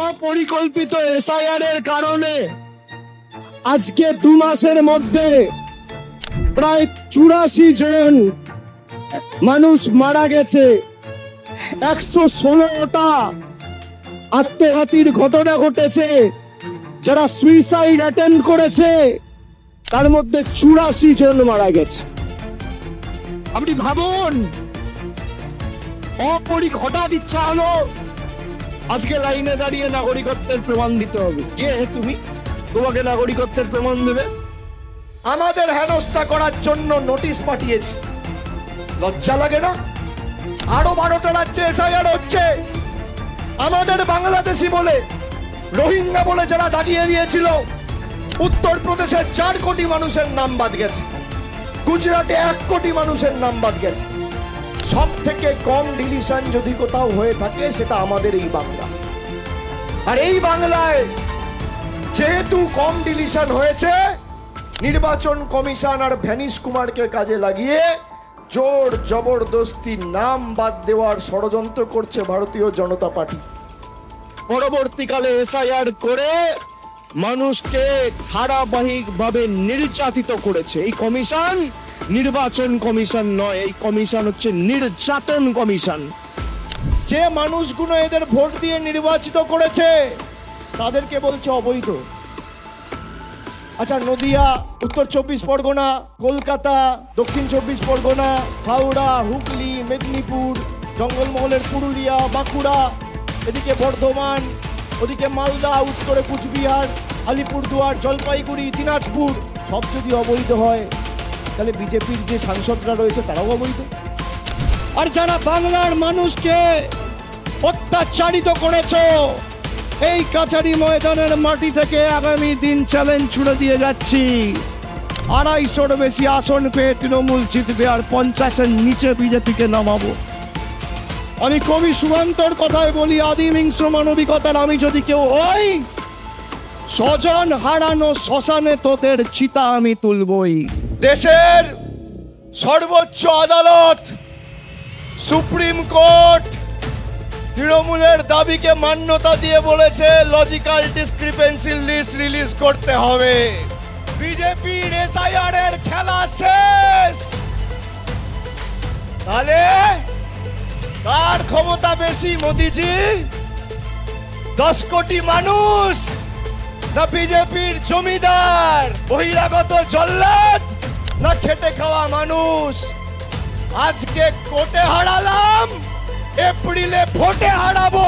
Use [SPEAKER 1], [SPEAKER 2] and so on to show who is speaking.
[SPEAKER 1] অপরিকল্পিত এসআইআর এর কারণে আজকে 2 মাসের মধ্যে প্রায় 84 জন মানুষ মারা গেছে। 116টা আত্মঘাতীর ঘটনা ঘটেছে। যারা সুইসাইড অ্যাটেম্প করেছে তার মধ্যে 84 জন মারা গেছে। আপনি ভাবুন, হঠাৎ ইচ্ছা হলো আজকে লাইনে দাঁড়িয়ে নাগরিকত্বের প্রমাণ দিতে হবে। কে তুমি, তোমাকে নাগরিকত্বের প্রমাণ দেবে?
[SPEAKER 2] আমাদের হেনস্থা করার জন্য নোটিশ পাঠিয়েছে। লজ্জা লাগে না? আরো 12টা রাজ্যে এসআইআর হচ্ছে। আমাদের বাংলাদেশি বলে, রোহিঙ্গা বলে যারা দাঁড়িয়ে দিয়েছিল, উত্তরপ্রদেশের 4 কোটি মানুষের নাম বাদ গেছে, গুজরাটে 1 কোটি মানুষের নাম বাদ গেছে। সব থেকে কম ডিলিশন যদি কোথাও হয়ে থাকে সেটা আমাদের এই বাংলা। আর এই বাংলায় যেহেতু কম ডিলিশন হয়েছে, নির্বাচন কমিশন আর ভ্যানিশ কুমারকে কাজে লাগিয়ে জোর জবরদস্তি নাম বাদ দেওয়ার ষড়যন্ত্র করছে ভারতীয় জনতা পার্টি।
[SPEAKER 1] পরবর্তীকালে এসআইআর করে মানুষকে ধারাবাহিকভাবে নির্যাতিত করেছে। এই কমিশন নির্বাচন কমিশন নয়, এই কমিশন হচ্ছে নির্যাতন কমিশন।
[SPEAKER 2] যে মানুষগুলো এদের ভোট দিয়ে নির্বাচিত করেছে তাদেরকে বলছে অবৈধ। আচ্ছা, নদিয়া, উত্তর 24 পরগনা, কলকাতা, দক্ষিণ 24 পরগনা, হাওড়া, হুগলি, মেদিনীপুর, জঙ্গলমহলের পুরুলিয়া, বাঁকুড়া, এদিকে বর্ধমান, ওদিকে মালদা, উত্তরে কুচবিহার, আলিপুরদুয়ার, জলপাইগুড়ি, দিনাজপুর, সব যদি অবৈধ হয় তাহলে বিজেপির যে সাংসদরা রয়েছে তারাও অবৈধ। আর যারা বাংলার মানুষকে অত্যাচারিত করেছে, এই কাছারি ময়দানের মাটি থেকে আগামী দিন চ্যালেঞ্জ ছুড়ে দিয়ে যাচ্ছি, 250-র বেশি আসন পেয়ে তৃণমূল জিতবে আর 50-এর নিচে বিজেপিকে নামাবো। আমি কবি সুমন্তর কথায় বলি, আদিম হিংস্র মানবিকতার আমি যদি কেউ হই, স্বজন হারানো শ্মশানে তোদের চিতা আমি তুলবই। দেশের সর্বোচ্চ আদালত সুপ্রিম কোর্ট তৃণমূলের দাবিকে মান্যতা দিয়ে বলেছে লজিক্যাল ডিসক্রিপেন্সি লিস্ট রিলিজ করতে হবে। বিজেপির এসআইআর এর খেলা শেষ। তাহলে কার ক্ষমতা বেশি, মোদিজি, 10 কোটি মানুষ, না বিজেপির জমিদার বহিরাগত জল্লাদ, না খেটে খাওয়া মানুষ? আজকে কোর্টে হারালাম, এপ্রিলে ভোটে হারাবো।